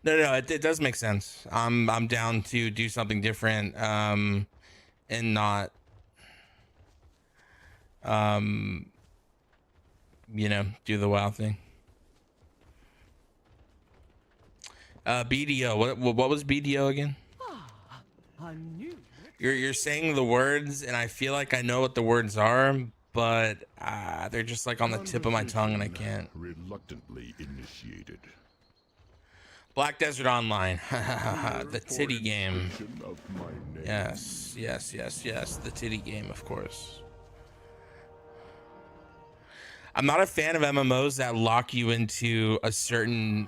No, it does make sense. I'm down to do something different, and not, um, do the WoW thing. BDO. What was BDO again? A new You're saying the words, and I feel like I know what the words are, but they're just like on the tip of my tongue, and I can't. Reluctantly initiated. Black Desert Online, the titty game. Of my name. Yes, the titty game, of course. I'm not a fan of MMOs that lock you into a certain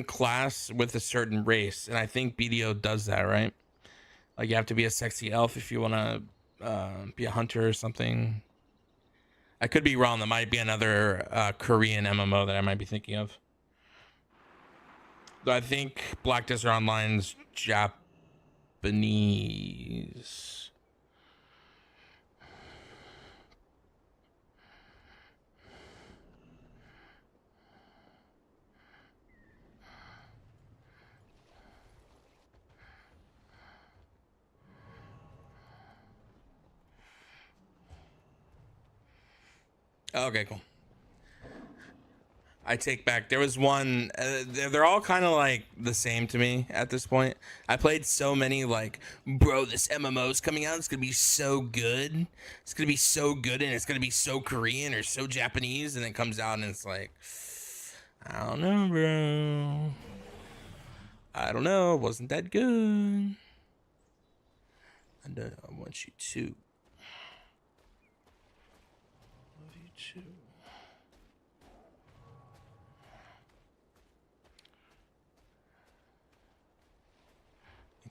class with a certain race, and I think BDO does that, right? Like you have to be a sexy elf if you want to be a hunter or something. I could be wrong. There might be another Korean MMO that I might be thinking of. Though I think Black Desert Online's Japanese. Okay, cool. I take back. There was one. They're all kind of like the same to me at this point. I played so many. Like, bro, this MMO's coming out. It's gonna be so good. It's gonna be so good, and it's gonna be so Korean or so Japanese. And it comes out, and it's like, I don't know, bro. I don't know. It wasn't that good. And I want you to. Love you too.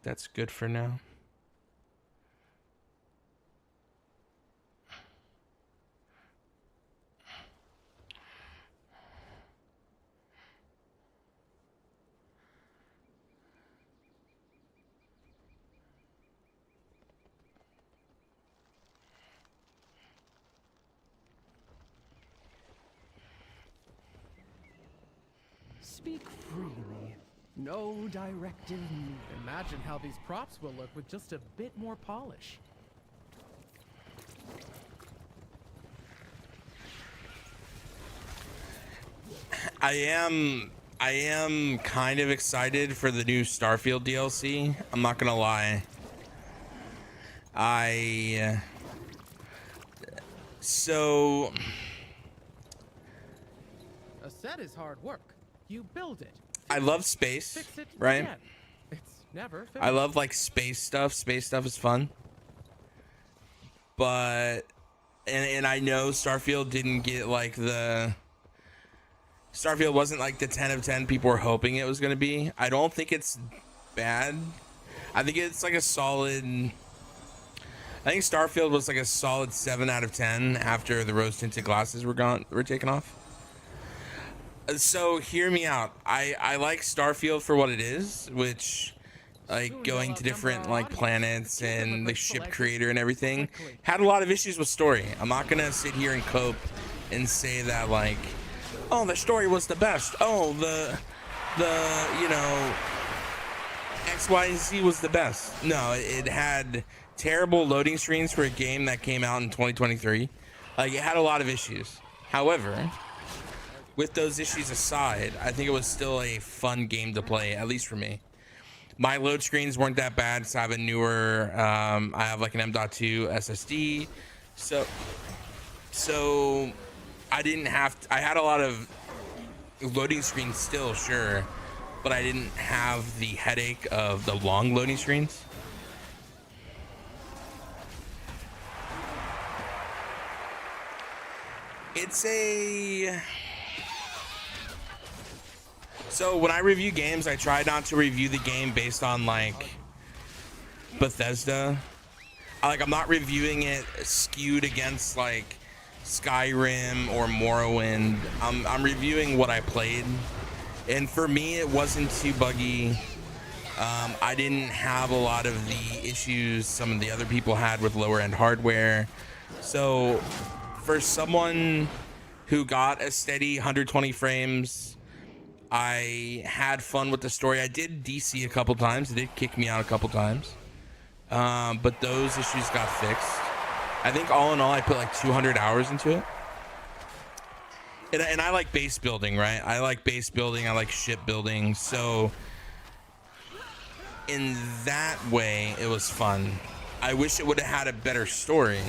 That's good for now. speak freely. No directive needed. Imagine how these props will look with just a bit more polish. I am kind of excited for the new Starfield DLC. I'm not gonna lie. So A set is hard work. You build it. I love space, Fix it right? again. It's never finished. I love like space stuff. Space stuff is fun. But and I know Starfield didn't get like the Starfield wasn't like the 10 of 10 people were hoping it was going to be. I don't think it's bad. I think it's like a solid. I think Starfield was like a solid 7 out of 10 after the rose tinted glasses were taken off. So hear me out. I like Starfield for what it is, which like going to different like planets and the ship creator and everything. Had a lot of issues with story. I'm not gonna sit here and cope and say that like, oh, the story was the best. Oh, the X, Y, and Z was the best. No, it had terrible loading screens for a game that came out in 2023. Like it had a lot of issues. However, with those issues aside, I think it was still a fun game to play, at least for me. My load screens weren't that bad, so I have a newer, I have like an M.2 SSD. So I didn't have, I had a lot of loading screens still, sure, but I didn't have the headache of the long loading screens. So when I review games, I try not to review the game based on like Bethesda. I'm not reviewing it skewed against like Skyrim or Morrowind. I'm reviewing what I played, and for me, it wasn't too buggy. I didn't have a lot of the issues some of the other people had with lower end hardware. So for someone who got a steady 120 frames, I had fun with the story. I did DC a couple times. It did kick me out a couple times. But those issues got fixed. I think all in all, I put like 200 hours into it. And I like base building, right? I like base building. I like ship building. So in that way, it was fun. I wish it would have had a better story.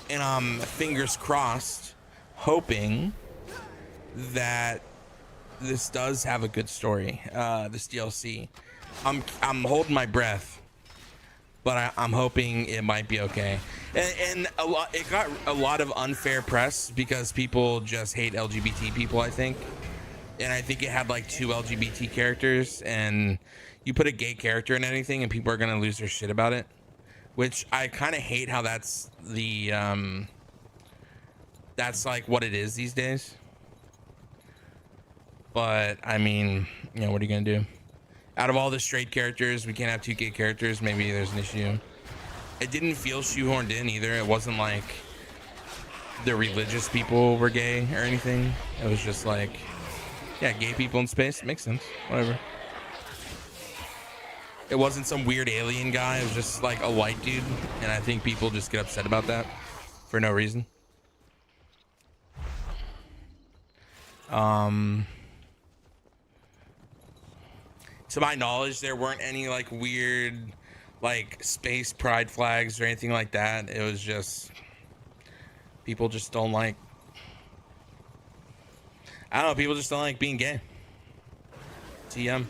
And I'm fingers crossed, hoping that this does have a good story, this DLC. I'm holding my breath, but I'm hoping it might be okay. And it got a lot of unfair press because people just hate LGBT people, I think. And I think it had like 2 LGBT characters, and you put a gay character in anything and people are gonna lose their shit about it, which I kind of hate how that's the that's like what it is these days. But I mean, you know, what are you gonna do? Out of all the straight characters, we can't have 2 gay characters. Maybe there's an issue. It didn't feel shoehorned in either. It wasn't like the religious people were gay or anything. It was just like, yeah, gay people in space. Makes sense. Whatever. It wasn't some weird alien guy. It was just like a white dude. And I think people just get upset about that for no reason. To my knowledge, there weren't any like weird like space pride flags or anything like that. It was just people just don't like, I don't know, people just don't like being gay. TM.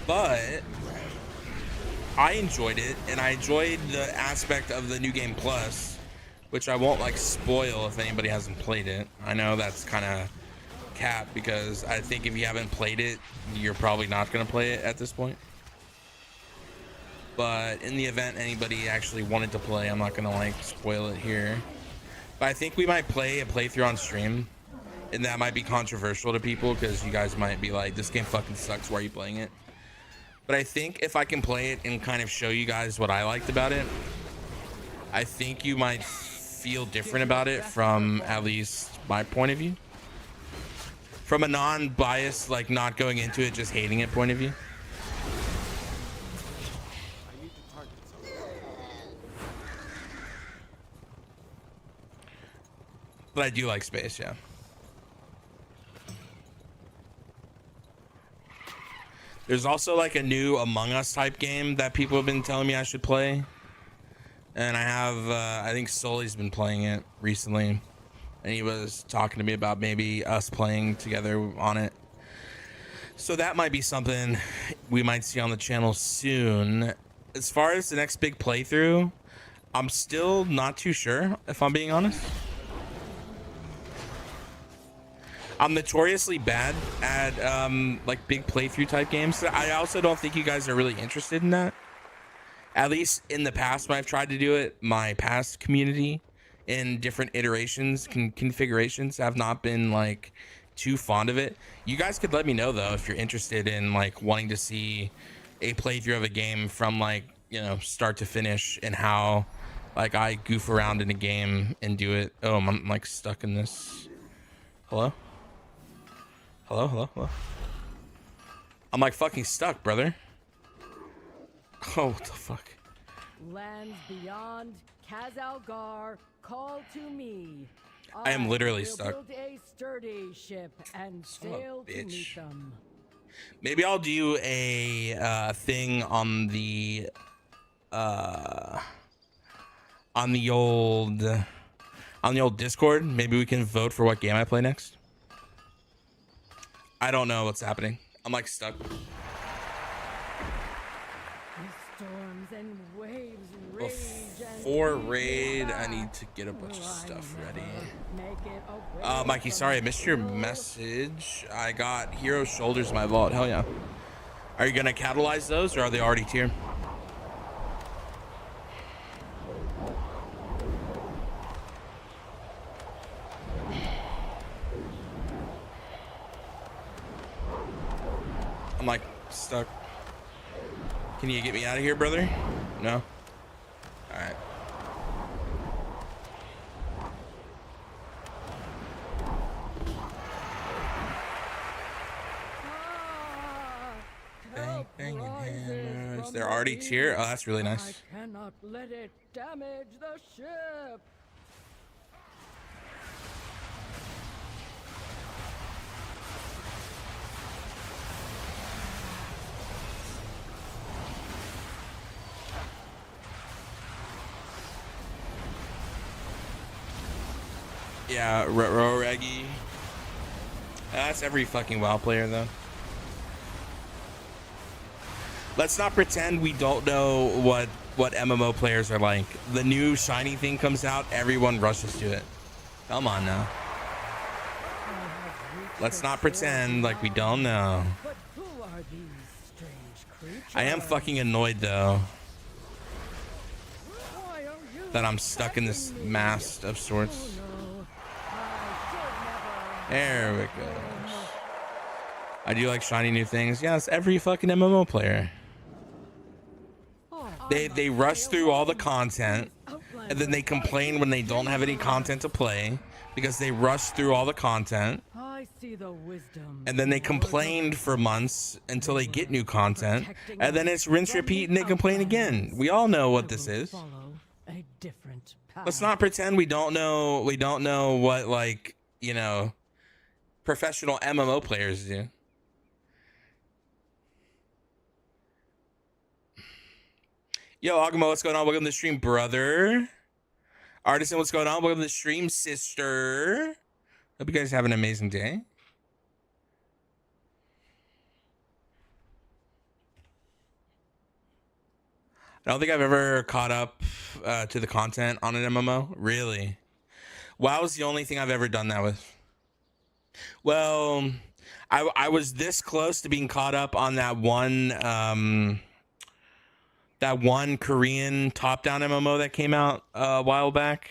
But I enjoyed it, and I enjoyed the aspect of the new game plus, which I won't like spoil if anybody hasn't played it. I know that's kind of cap because I think if you haven't played it, you're probably not going to play it at this point. But in the event anybody actually wanted to play, I'm not going to like spoil it here. But I think we might play a playthrough on stream, and that might be controversial to people because you guys might be like, this game fucking sucks, why are you playing it? But I think if I can play it and kind of show you guys what I liked about it, I think you might feel different about it from at least my point of view. From a non-biased, like not going into it, just hating it point of view. But I do like space, yeah. There's also like a new Among Us type game that people have been telling me I should play. And I have, I think Sully's been playing it recently. And he was talking to me about maybe us playing together on it. So that might be something we might see on the channel soon. As far as the next big playthrough, I'm still not too sure, if I'm being honest. I'm notoriously bad at like big playthrough type games. I also don't think you guys are really interested in that. At least in the past when I've tried to do it, my past community in different iterations, configurations have not been like too fond of it. You guys could let me know though if you're interested in like wanting to see a playthrough of a game from like, you know, start to finish, and how like I goof around in a game and do it. Oh, I'm like stuck in this. Hello? Hello? I'm like fucking stuck, brother. Oh, what the fuck? Lands beyond Kazalgar, call to me. I am literally will stuck. Build a sturdy ship and Son of a sail to bitch. meet them. Maybe I'll do a thing on the old Discord. Maybe we can vote for what game I play next. I don't know what's happening. I'm like stuck. Storms and waves rage Before and raid, I need to get a bunch of stuff ready. Mikey, sorry I missed your message. I got hero shoulders in my vault. Hell yeah. Are you gonna catalyze those, or are they already tier? I'm like stuck. Can you get me out of here, brother? No? Alright. They're already tier. Oh, that's really I nice. cannot let it damage the ship. Yeah, Roregi. That's every fucking WoW player though. Let's not pretend we don't know what MMO players are like. The new shiny thing comes out, everyone rushes to it. Come on now. Let's not pretend like we don't know. But who are these strange creatures? I am fucking annoyed though Why are you that I'm stuck in this attacking me? mast of sorts. No, I should never. There we go. I do like shiny new things. Yes, every fucking MMO player. They rush through all the content and then they complain when they don't have any content to play because they rush through all the content I see the wisdom. and then they complained for months until they get new content and then it's rinse repeat and they complain again. We all know what this is. Follow a different path. Let's not pretend we don't know what, like, you know, professional MMO players do. Yo, Agamo, what's going on? Welcome to the stream, brother. Artisan, what's going on? Welcome to the stream, sister. Hope you guys have an amazing day. I don't think I've ever caught up to the content on an MMO. Really? WoW is the only thing I've ever done that with. Well, I was this close to being caught up on that one Korean top-down MMO that came out a while back.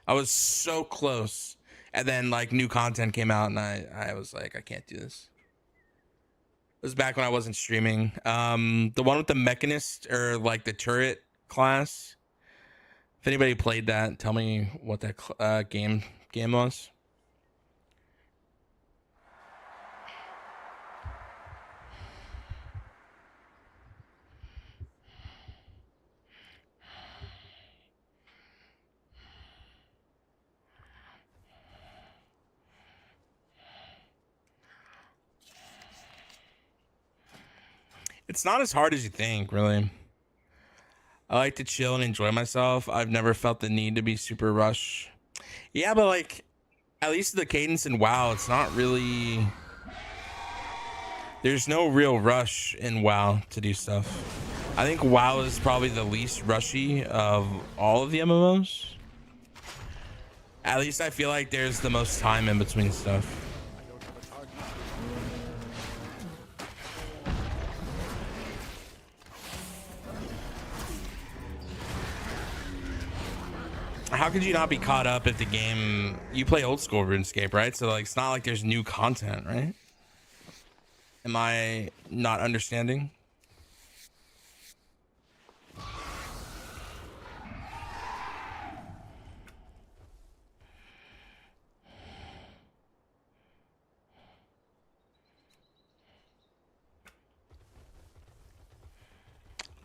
I was so close. And then, like, new content came out, and I was like, I can't do this. It was back when I wasn't streaming. The one with the mechanist, or, like, the turret class. If anybody played that, tell me what that game was. It's not as hard as you think, really. I like to chill and enjoy myself. I've never felt the need to be super rush. Yeah, but like, at least the cadence in WoW, it's not really... There's no real rush in WoW to do stuff. I think WoW is probably the least rushy of all of the MMOs. At least I feel like there's the most time in between stuff. How could you not be caught up if the game... You play old school RuneScape, right? So like, it's not like there's new content, right? Am I not understanding?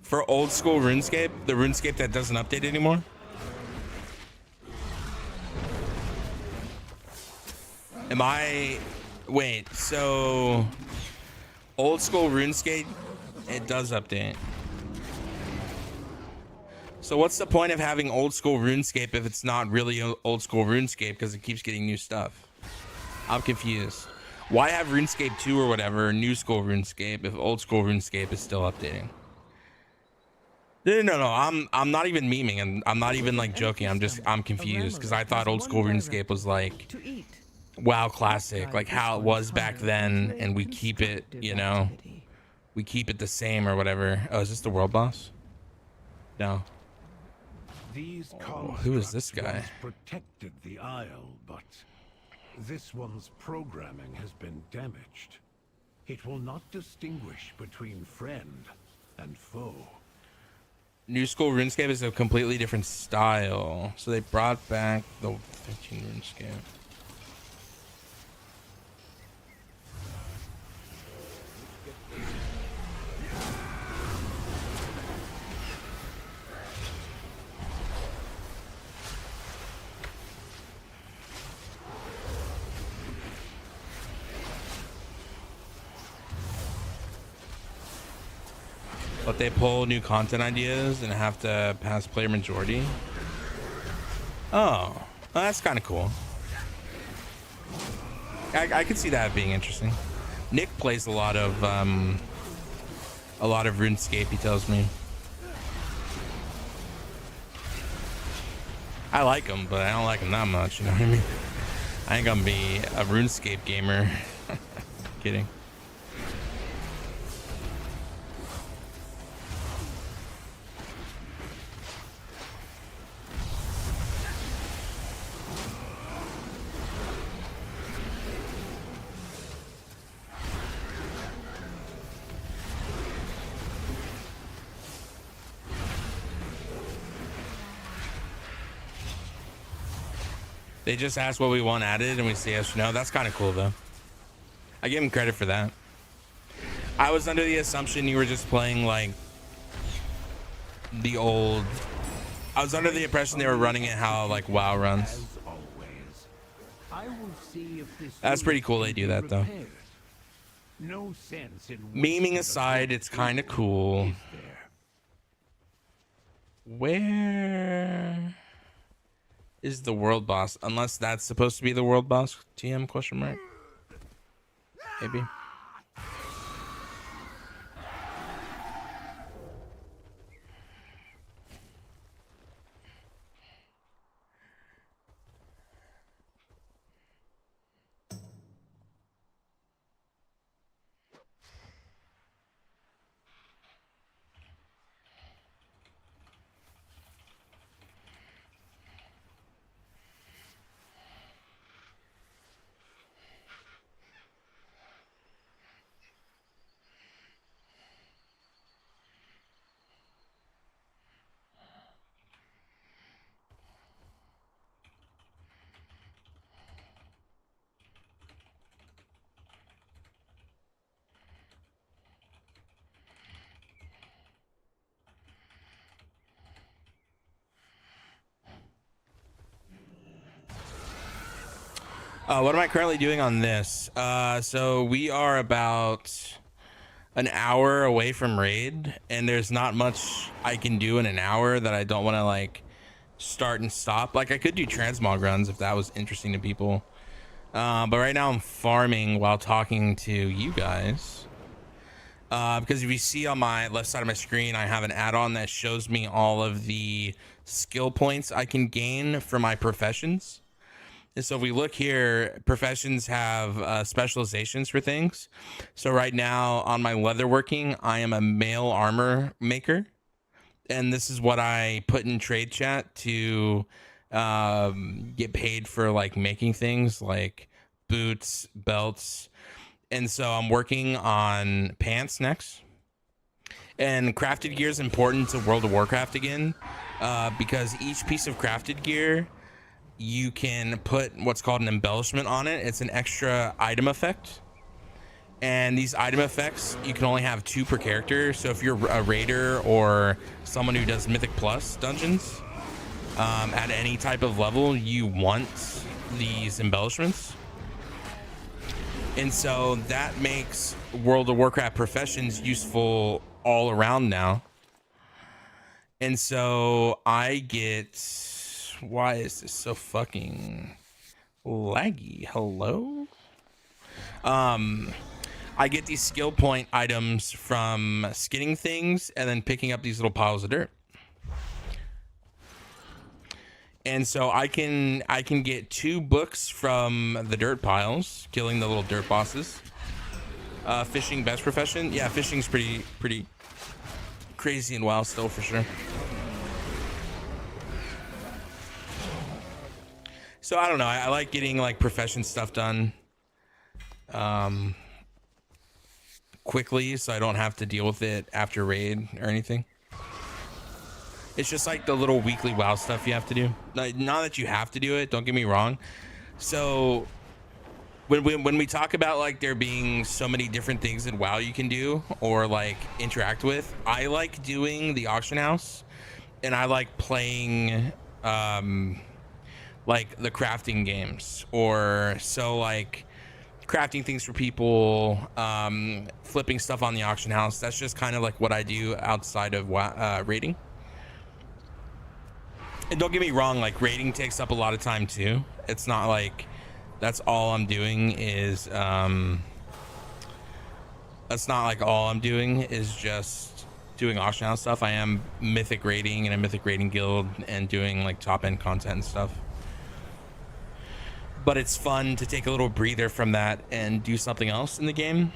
For old school RuneScape, the RuneScape that doesn't update anymore? Am I... Wait, so... Old school RuneScape, it does update. So what's the point of having old school RuneScape if it's not really old school RuneScape because it keeps getting new stuff? I'm confused. Why have RuneScape 2 or whatever, new school RuneScape, if old school RuneScape is still updating? No. I'm not even memeing, and I'm not even like joking. I'm confused because I thought old school RuneScape was like WoW classic, like how it was back then, and we keep it, you know, we keep it the same or whatever. Oh, is this the world boss? No. These who is this guy? once protected the Isle, but this one's programming has been damaged. It will not distinguish between friend and foe. New school RuneScape is a completely different style. So they brought back the 13 RuneScape. but they pull new content ideas and have to pass player majority. Oh, well, that's kind of cool. I could see that being interesting. Nick plays a lot of RuneScape, he tells me. I like him, but I don't like him that much, you know what I mean? I ain't gonna be a RuneScape gamer. Kidding. They just asked what we want added and we say yes or no. That's kind of cool though. I give him credit for that. I was under the assumption you were just playing like the old. I was under the impression they were running it how like WoW runs. As always, I will see if this That's pretty cool roof they can do be that though. repaired. No sense in Memeing wasting a aside, good it's kind of people, cool. is there? Where is the world boss? Unless that's supposed to be the world boss. TM question mark. Maybe. What am I currently doing on this? So we are about an hour away from raid, and there's not much I can do in an hour that I don't want to like start and stop. Like I could do transmog runs if that was interesting to people. But right now I'm farming while talking to you guys. Because if you see on my left side of my screen, I have an add-on that shows me all of the skill points I can gain for my professions. And so if we look here, professions have specializations for things. So right now on my leatherworking, I am a mail armor maker. And this is what I put in trade chat to get paid for like making things like boots, belts. And so I'm working on pants next. And crafted gear is important to World of Warcraft again, because each piece of crafted gear, you can put what's called an embellishment on it. It's an extra item effect. And these item effects, you can only have 2 per character. So if you're a raider or someone who does Mythic Plus dungeons, at any type of level, you want these embellishments. And so that makes World of Warcraft professions useful all around now. And so I get... Why is this so fucking laggy? Hello? I get these skill point items from skinning things and then picking up these little piles of dirt. And so I can get 2 books from the dirt piles, killing the little dirt bosses. Fishing best profession. Yeah, fishing's pretty crazy and wild still for sure. So I don't know. I like getting like profession stuff done quickly, so I don't have to deal with it after raid or anything. It's just like the little weekly WoW stuff you have to do. Like, not that you have to do it. Don't get me wrong. So when we talk about like there being so many different things in WoW you can do or like interact with, I like doing the auction house, and I like playing like the crafting games. Or so like crafting things for people, flipping stuff on the auction house. That's just kind of like what I do outside of raiding. And don't get me wrong, like raiding takes up a lot of time too. It's not like that's all I'm doing is that's not like all I'm doing is just doing auction house stuff. I am mythic raiding in a mythic raiding guild and doing like top end content and stuff. But it's fun to take a little breather from that and do something else in the game.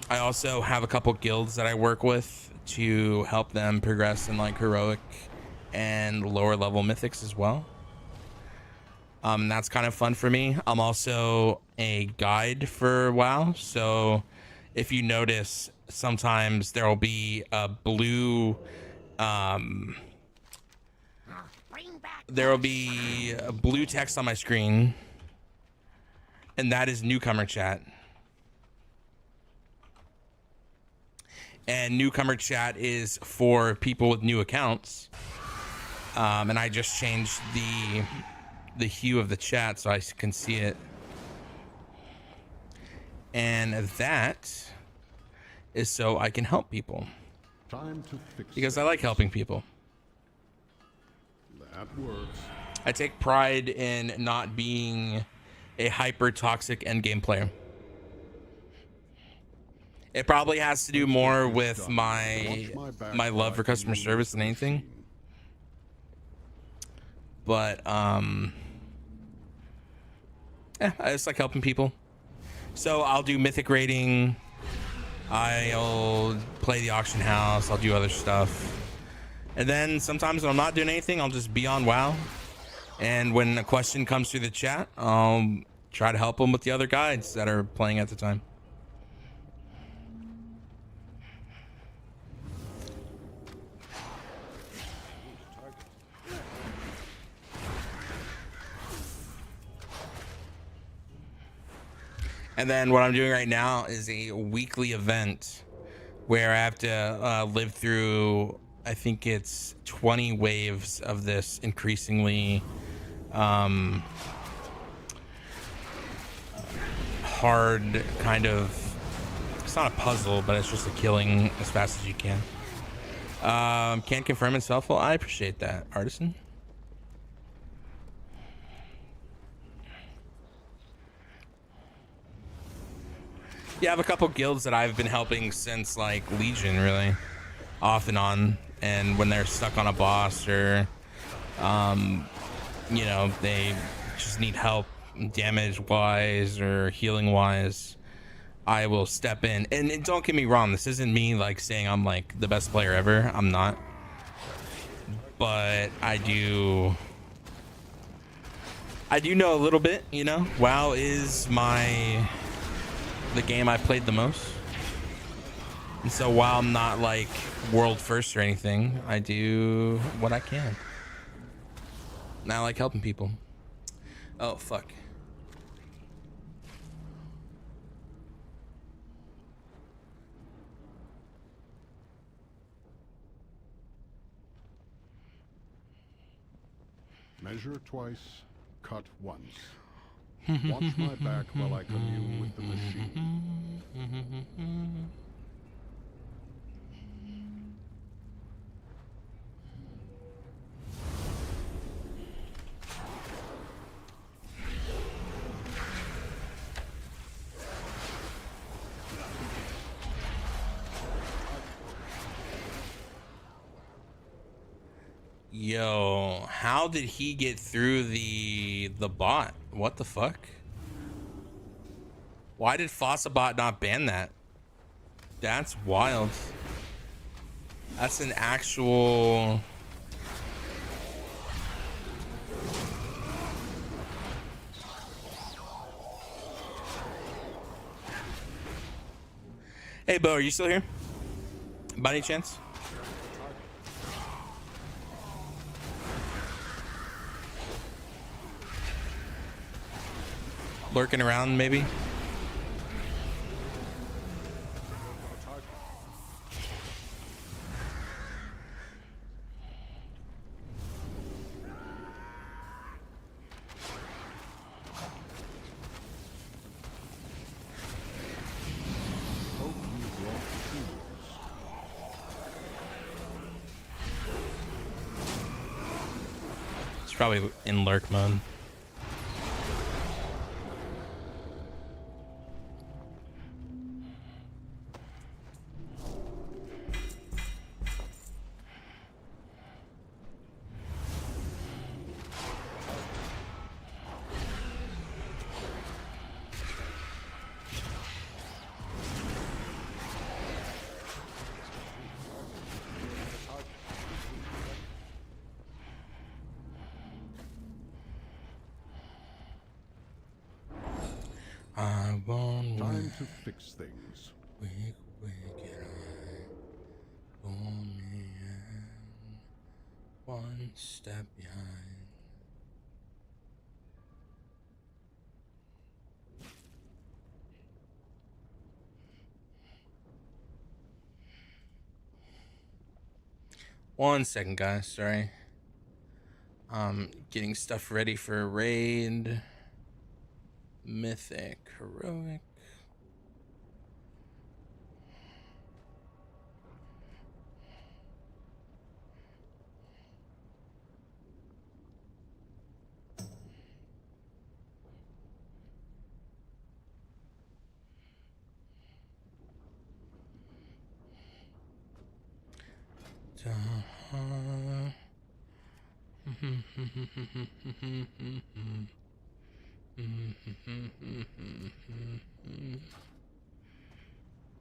I also have a couple guilds that I work with to help them progress in like heroic and lower level mythics as well. That's kind of fun for me. I'm also a guide for WoW, so if you notice, sometimes there will be a blue there will be a blue text on my screen, and that is newcomer chat. And newcomer chat is for people with new accounts. And I just changed the hue of the chat so I can see it. And that is so I can help people. Time to fix Because I like helping people. that works. I take pride in not being a hyper toxic endgame player. It probably has to do more with my love for customer service than anything. But I just like helping people. So I'll do mythic raiding. I'll play the auction house. I'll do other stuff. And then sometimes when I'm not doing anything, I'll just be on WoW. And when a question comes through the chat, I'll try to help them with the other guides that are playing at the time. And then what I'm doing right now is a weekly event where I have to live through, I think it's 20 waves of this increasingly hard kind of, it's not a puzzle, but it's just a killing as fast as you can. Can't confirm itself. Well, I appreciate that, Artisan. Yeah, I have a couple guilds that I've been helping since like Legion, really, off and on. And when they're stuck on a boss or, you know, they just need help damage wise or healing wise, I will step in. And don't get me wrong, this isn't me like saying I'm like the best player ever. I'm not. But I do know a little bit, you know. WoW is the game I played the most. And so while I'm not like world first or anything, I do what I can. And I like helping people. Oh, fuck. Measure twice, cut once. Watch my back while I commune with the machine. Yo, how did he get through the bot? What the fuck? Why did Fossabot not ban that? That's wild. That's an actual... Hey, Bo, are you still here? By any chance? Lurking around, maybe? probably in lurk mode. I won't Time to fix things. wicked eye for me and one step behind. One second, guys. Sorry. Getting stuff ready for raid. Mythic, heroic.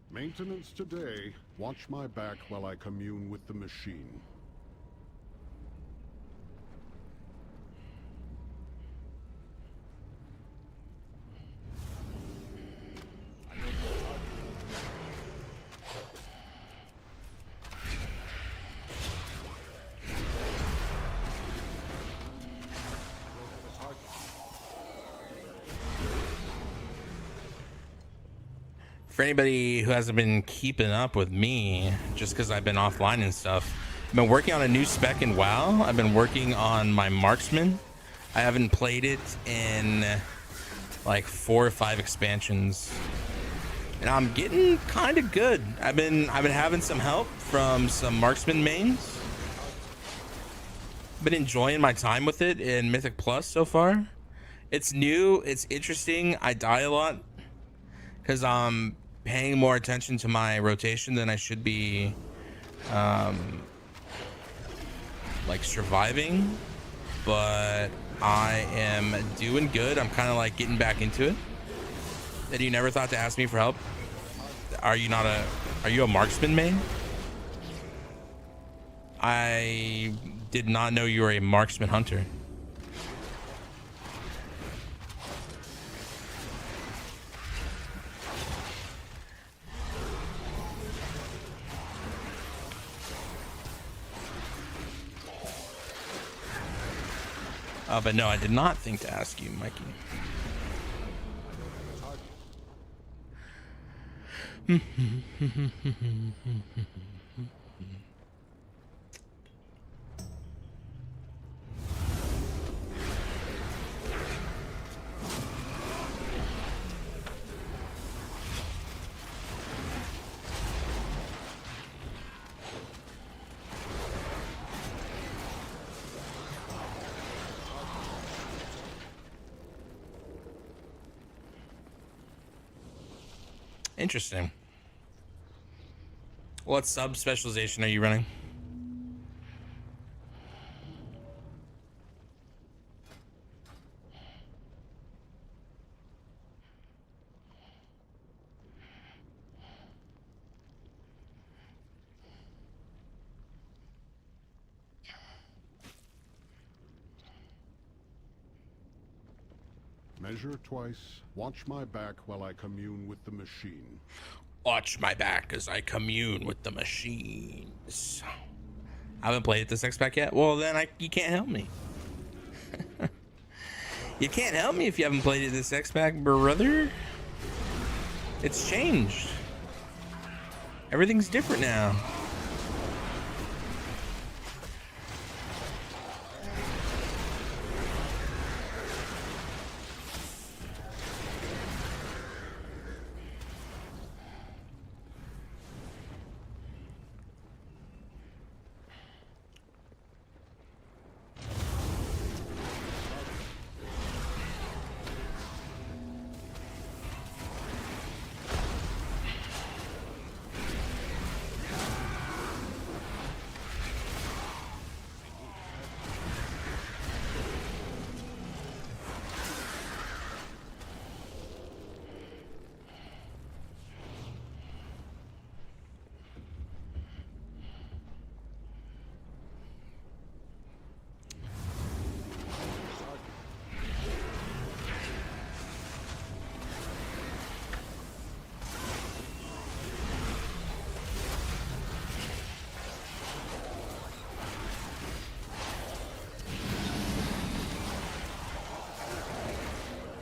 Maintenance today. Watch my back while I commune with the machine. For anybody who hasn't been keeping up with me, just because I've been offline and stuff, I've been working on a new spec in WoW. I've been working on my marksman. I haven't played it in like 4 or 5 expansions, and I'm getting kind of good. I've been having some help from some marksman mains. Been enjoying my time with it in Mythic Plus so far. It's new. It's interesting. I die a lot because I'm paying more attention to my rotation than I should be, like surviving, but I am doing good. I'm kind of like getting back into it. And you never thought to ask me for help? Are you a marksman main? I did not know you were a marksman hunter. But no, I did not think to ask you, Mikey. Interesting. What sub specialization are you running? Measure twice. Watch my back while I commune with the machine. Watch my back as I commune with the machines. I haven't played this X pack yet. Well, then you can't help me. You can't help me if you haven't played it this X pack, brother. It's changed. Everything's different now.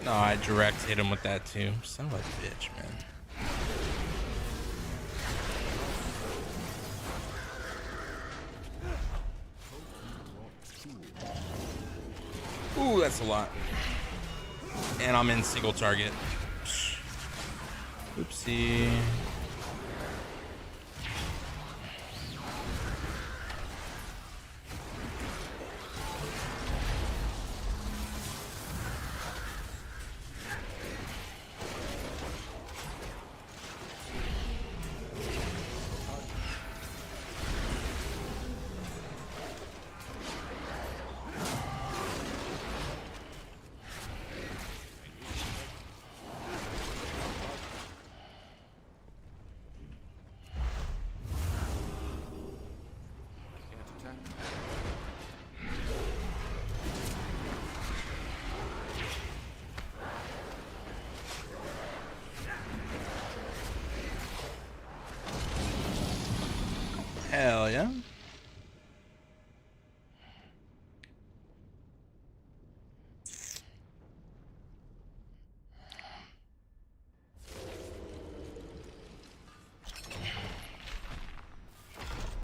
No, I direct hit him with that too. Son of a bitch, man. Ooh, that's a lot. And I'm in single target. Oopsie. Hell yeah.